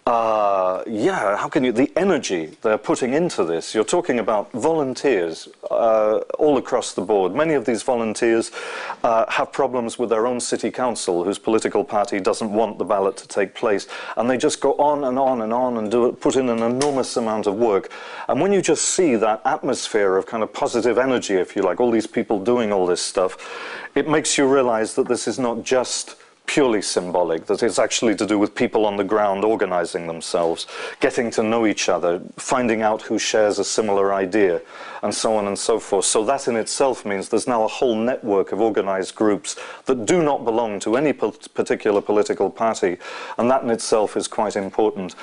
the energy they're putting into this. You're talking about volunteers all across the board. Many of these volunteers have problems with their own city council, whose political party doesn't want the ballot to take place. And they just go on and on and on and put in an enormous amount of work. And when you just see that atmosphere of kind of positive energy, if you like, all these people doing all this stuff, it makes you realize that this is not just purely symbolic, that it's actually to do with people on the ground organizing themselves, getting to know each other, finding out who shares a similar idea, and so on and so forth. So that in itself means there's now a whole network of organized groups that do not belong to any particular political party, and that in itself is quite important.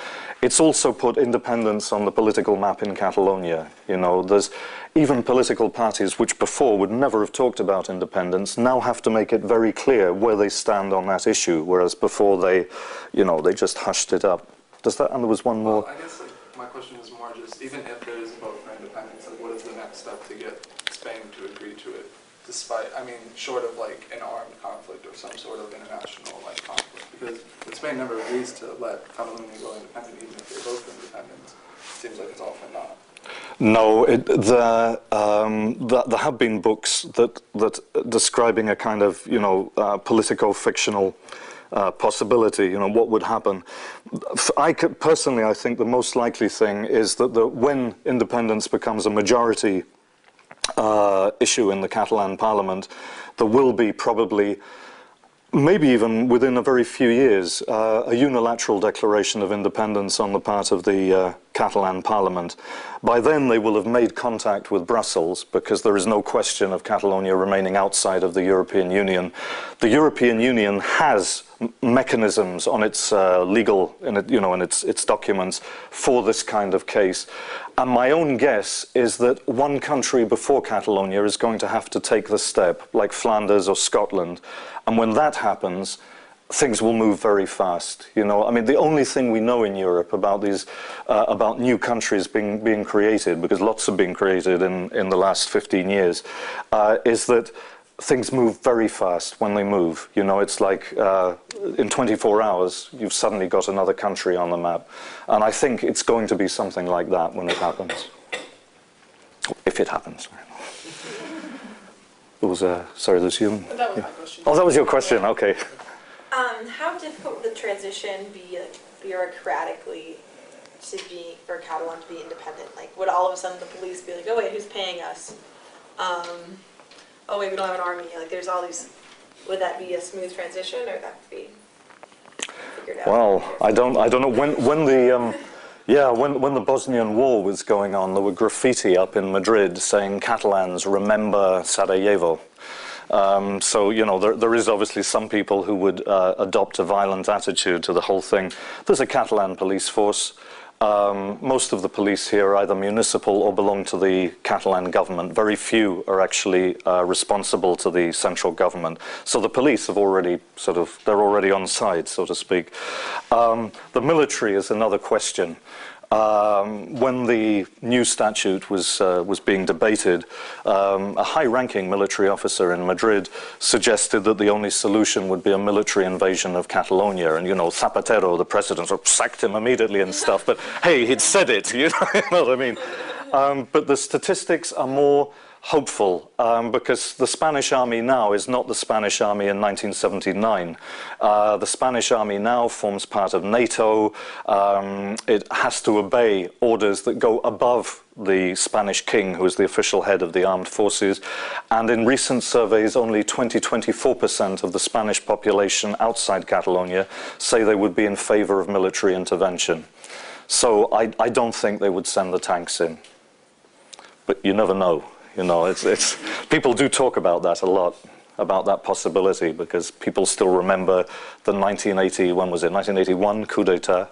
It's also put independence on the political map in Catalonia. You know, there's even political parties which before would never have talked about independence now have to make it very clear where they stand on that issue, whereas before they just hushed it up. Does that? And there was one more. Well, I guess my question is more just, even if there is a vote for independence, what is the next step to get Spain to agree to it? Despite, I mean, short of like an armed conflict or some sort of international conflict, because if Spain never agrees to let Catalunya go independent, even if they vote for independence, it seems like it's all for naught. No, there have been books that describing a kind of politico-fictional possibility. You know, what would happen? Personally, I think the most likely thing is that when independence becomes a majority issue in the Catalan Parliament, there will be probably, maybe even within a very few years, a unilateral declaration of independence on the part of the Catalan Parliament. By then they will have made contact with Brussels, because there is no question of Catalonia remaining outside of the European Union. The European Union has mechanisms on its in its documents for this kind of case. And my own guess is that one country before Catalonia is going to have to take the step, like Flanders or Scotland. And when that happens, things will move very fast. You know, I mean, the only thing we know in Europe about these, about new countries being created, because lots have been created in the last 15 years, is that things move very fast when they move. You know, it's like in 24 hours, you've suddenly got another country on the map. And I think it's going to be something like that when it happens. If it happens. It was sorry, there's you. That was my question. Oh, that was your question, okay. How difficult would the transition be, like, bureaucratically, for Catalan to be independent? Like, would all of a sudden the police be like, oh wait, who's paying us? Oh wait, we don't have an army. Like, there's all these. Would that be a smooth transition, or that to be figured out? Well, I don't know when the Bosnian War was going on, there were graffiti up in Madrid saying Catalans remember Sarajevo. So, you know, there is obviously some people who would adopt a violent attitude to the whole thing. There's a Catalan police force. Most of the police here are either municipal or belong to the Catalan government. Very few are actually responsible to the central government. So the police have already they're already on side, so to speak. The military is another question. When the new statute was being debated, a high-ranking military officer in Madrid suggested that the only solution would be a military invasion of Catalonia. And, you know, Zapatero, the president, sacked him immediately and stuff. But, hey, he'd said it, you know what I mean? But the statistics are more hopeful, because the Spanish army now is not the Spanish army in 1979. The Spanish army now forms part of NATO. It has to obey orders that go above the Spanish king, who is the official head of the armed forces. And in recent surveys, only 24% of the Spanish population outside Catalonia say they would be in favor of military intervention. So I don't think they would send the tanks in. But you never know. You know, people do talk about that a lot, about that possibility, because people still remember the 1981 coup d'etat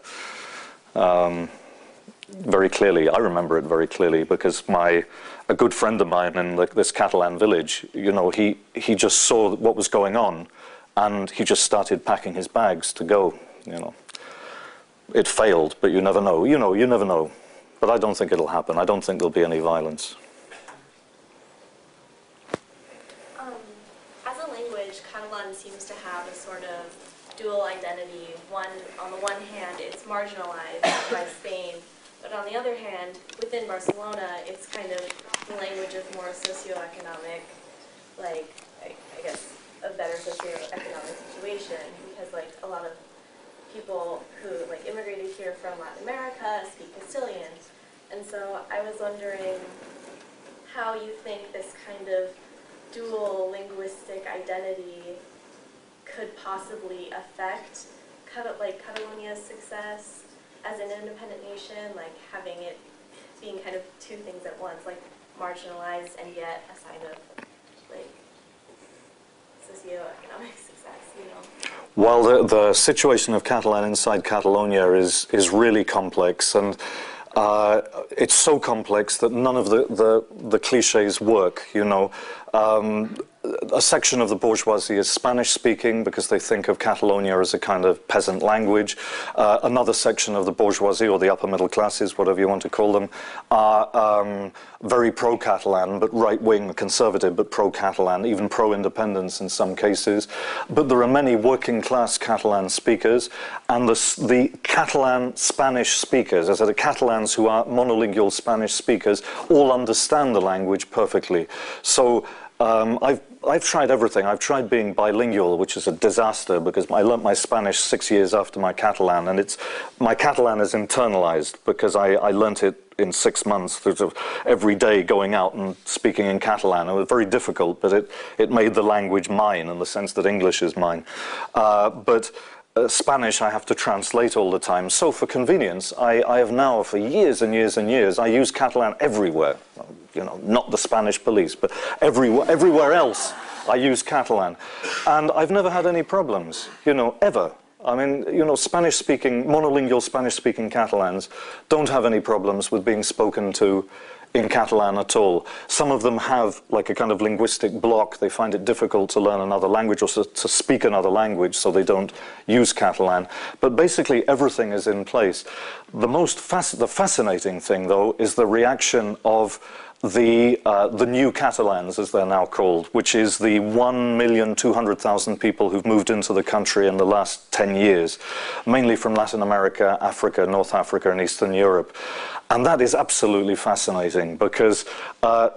very clearly. I remember it very clearly because a good friend of mine in this Catalan village, you know, he just saw what was going on, and he just started packing his bags to go. You know, it failed, but you never know. You never know. But I don't think it'll happen. I don't think there'll be any violence. Catalan seems to have a sort of dual identity. On the one hand, it's marginalized by Spain, but on the other hand, within Barcelona, it's kind of the language of more socioeconomic, like, I guess, a better socioeconomic situation, because, like, a lot of people who, like, immigrated here from Latin America speak Castilian. And so I was wondering how you think this kind of dual linguistic identity could possibly affect Catalonia's success as an independent nation, like having it being kind of two things at once, like marginalized and yet a sign of like socioeconomic success, you know? Well, the situation of Catalan inside Catalonia is really complex, and it's so complex that none of the cliches work, you know. A section of the bourgeoisie is Spanish-speaking because they think of Catalonia as a kind of peasant language. Another section of the bourgeoisie, or the upper middle classes, whatever you want to call them, are very pro-Catalan, but right-wing, conservative, but pro-Catalan, even pro-independence in some cases. But there are many working-class Catalan speakers, and the Catalan Spanish speakers, as are the Catalans who are monolingual Spanish speakers, all understand the language perfectly. So I've tried everything. I've tried being bilingual, which is a disaster because I learnt my Spanish 6 years after my Catalan, and my Catalan is internalized because I learnt it in 6 months, every day going out and speaking in Catalan. It was very difficult, but it made the language mine in the sense that English is mine. But Spanish I have to translate all the time. So for convenience, I have now for years and years and years, I use Catalan everywhere. You know, not the Spanish police, but everywhere else I use Catalan. And I've never had any problems, you know, ever. I mean, you know, Spanish-speaking, monolingual Spanish-speaking Catalans don't have any problems with being spoken to in Catalan at all. Some of them have like a kind of linguistic block. They find it difficult to learn another language or to speak another language, so they don't use Catalan. But basically everything is in place. The fascinating thing, though, is the reaction of the new Catalans, as they're now called, which is the 1,200,000 people who've moved into the country in the last 10 years, mainly from Latin America, Africa, North Africa, and Eastern Europe. And that is absolutely fascinating because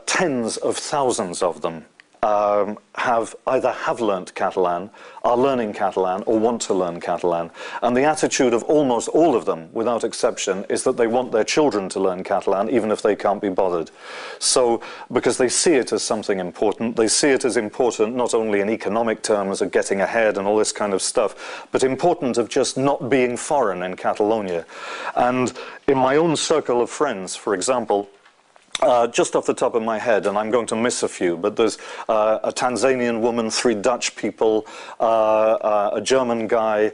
tens of thousands of them either have learnt Catalan, are learning Catalan, or want to learn Catalan. And the attitude of almost all of them, without exception, is that they want their children to learn Catalan, even if they can't be bothered. So, because they see it as something important, they see it as important not only in economic terms of getting ahead and all this kind of stuff, but important of just not being foreign in Catalonia. And in my own circle of friends, for example, just off the top of my head, and I'm going to miss a few, but there's a Tanzanian woman, 3 Dutch people, a German guy,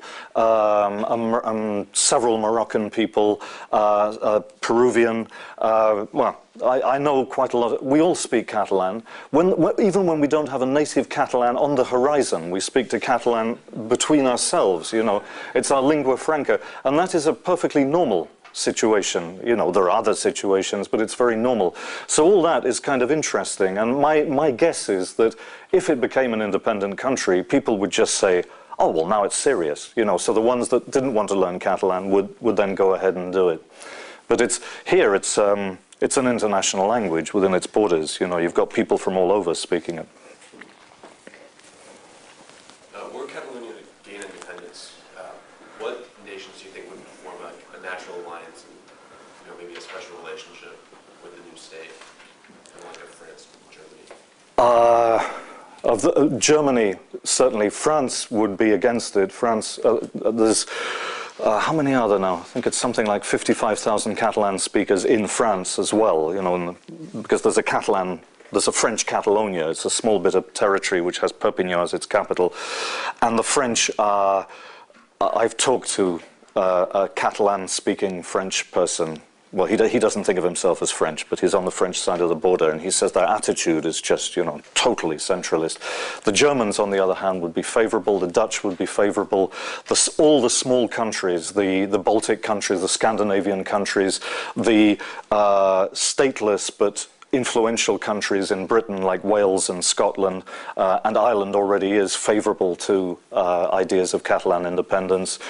several Moroccan people, a Peruvian. Well, I know quite a lot. We all speak Catalan. Even when we don't have a native Catalan on the horizon, we speak to Catalan between ourselves, you know. It's our lingua franca, and that is a perfectly normal situation. You know, there are other situations, but it's very normal. So all that is kind of interesting, and my guess is that if it became an independent country, people would just say, oh, well, now it's serious, you know, so the ones that didn't want to learn Catalan would then go ahead and do it. But it's an international language within its borders, you know, you've got people from all over speaking it. Were Catalonia to gain independence, what nations do you think would form a natural alliance and, you know, maybe a special relationship with the new state, kind of like a France and Germany? Germany, certainly. France would be against it. France, there's, how many are there now? I think it's something like 55,000 Catalan speakers in France as well, you know, because there's a French Catalonia. It's a small bit of territory which has Perpignan as its capital. And the French are, I've talked to a Catalan-speaking French person. Well, he doesn't think of himself as French, but he's on the French side of the border, and he says their attitude is just, you know, totally centralist. The Germans, on the other hand, would be favorable. The Dutch would be favorable. All the small countries, the Baltic countries, the Scandinavian countries, the stateless but influential countries in Britain like Wales and Scotland, and Ireland already is favorable to ideas of Catalan independence.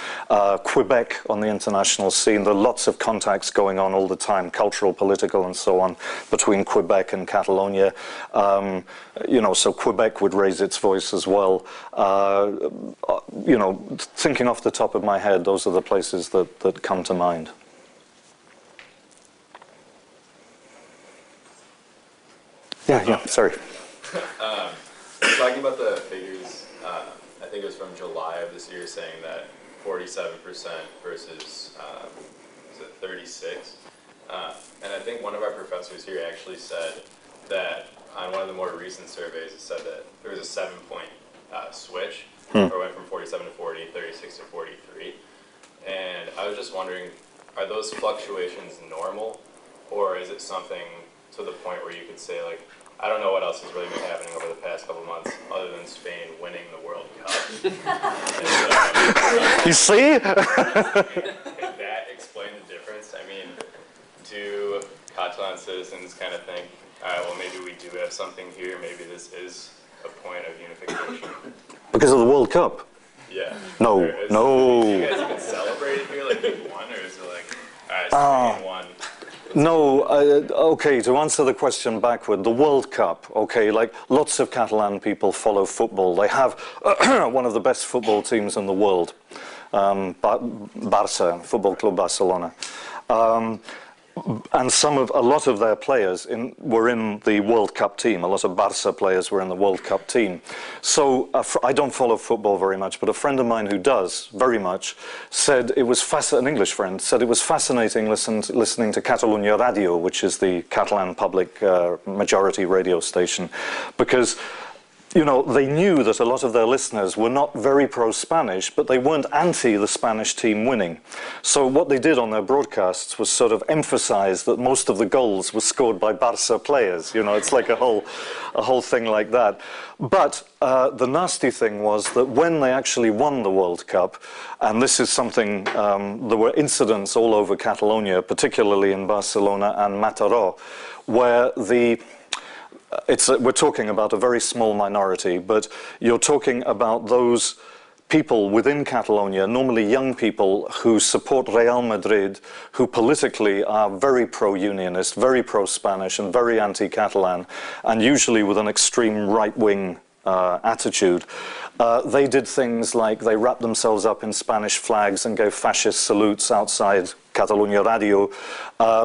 Quebec on the international scene, there are lots of contacts going on all the time, cultural, political and so on, between Quebec and Catalonia. You know, so Quebec would raise its voice as well. You know, thinking off the top of my head, those are the places that come to mind. Yeah, sorry. Talking about the figures, I think it was from July of this year, saying that 47% versus 36. And I think one of our professors here actually said that on one of the more recent surveys, it said that there was a 7-point switch, where it went from 47 to 40, 36 to 43. And I was just wondering, are those fluctuations normal, or is it something to the point where you could say, like, I don't know what else has really been happening over the past couple months other than Spain winning the World Cup. You see? Could that explain the difference? I mean, do Catalan citizens kind of think, all right, well, maybe we do have something here, maybe this is a point of unification? Because of the World Cup? Yeah. No. Do you guys even celebrate it here, like we won, or is it like, all right, Spain won? No, okay, to answer the question backward, the World Cup, okay, like lots of Catalan people follow football. They have one of the best football teams in the world, Barça, Football Club Barcelona. And a lot of their players were in the World Cup team. A lot of Barça players were in the World Cup team. So I don't follow football very much, but a friend of mine who does very much said it was an English friend said it was fascinating listening to Catalunya Radio, which is the Catalan public majority radio station, because, you know, they knew that a lot of their listeners were not very pro-Spanish, but they weren't anti the Spanish team winning. So what they did on their broadcasts was sort of emphasize that most of the goals were scored by Barça players. You know, it's like a whole thing like that. But the nasty thing was that when they actually won the World Cup, and this is something, there were incidents all over Catalonia, particularly in Barcelona and Mataró, where we're talking about a very small minority, but you're talking about those people within Catalonia, normally young people who support Real Madrid, who politically are very pro-unionist, very pro-Spanish and very anti-Catalan, and usually with an extreme right-wing attitude. They did things like they wrapped themselves up in Spanish flags and gave fascist salutes outside Catalunya Radio.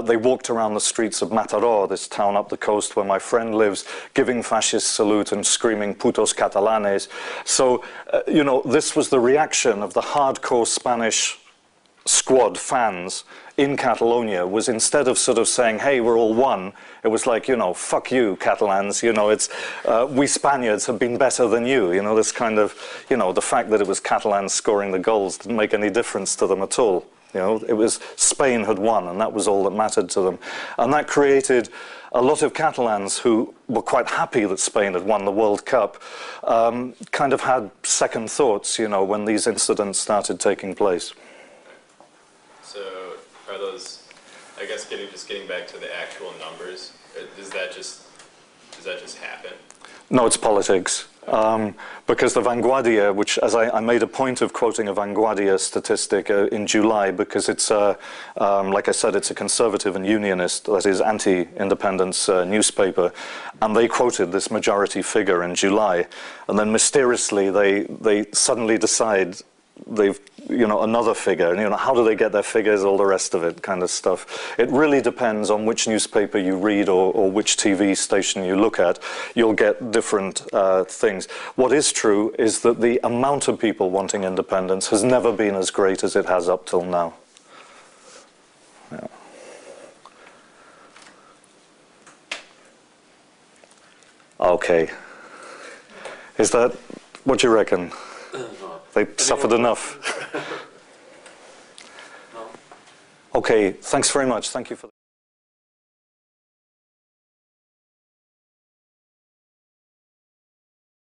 They walked around the streets of Mataró, this town up the coast where my friend lives, giving fascist salute and screaming putos catalanes. So, you know, this was the reaction of the hardcore Spanish squad fans in Catalonia was, instead of sort of saying, hey, we're all one, it was like, you know, fuck you, Catalans, you know, it's, we Spaniards have been better than you, you know, this kind of, you know, the fact that it was Catalans scoring the goals didn't make any difference to them at all. You know, it was Spain had won, and that was all that mattered to them. And that created a lot of Catalans who were quite happy that Spain had won the World Cup, kind of had second thoughts, you know, when these incidents started taking place. So are those, I guess, getting back to the actual numbers, does that just happen? No, it's politics. Because the Vanguardia, which, as I made a point of quoting a Vanguardia statistic in July, because it's, like I said, it's a conservative and unionist, that is, anti-independence newspaper, and they quoted this majority figure in July, and then mysteriously they suddenly decide they've, you know, another figure, and, you know, how do they get their figures, all the rest of it kind of stuff. It really depends on which newspaper you read or which TV station you look at. You'll get different things. What is true is that the amount of people wanting independence has never been as great as it has up till now. Yeah. Okay. Is that what you reckon? They suffered enough. Okay, thanks very much. Thank you for that.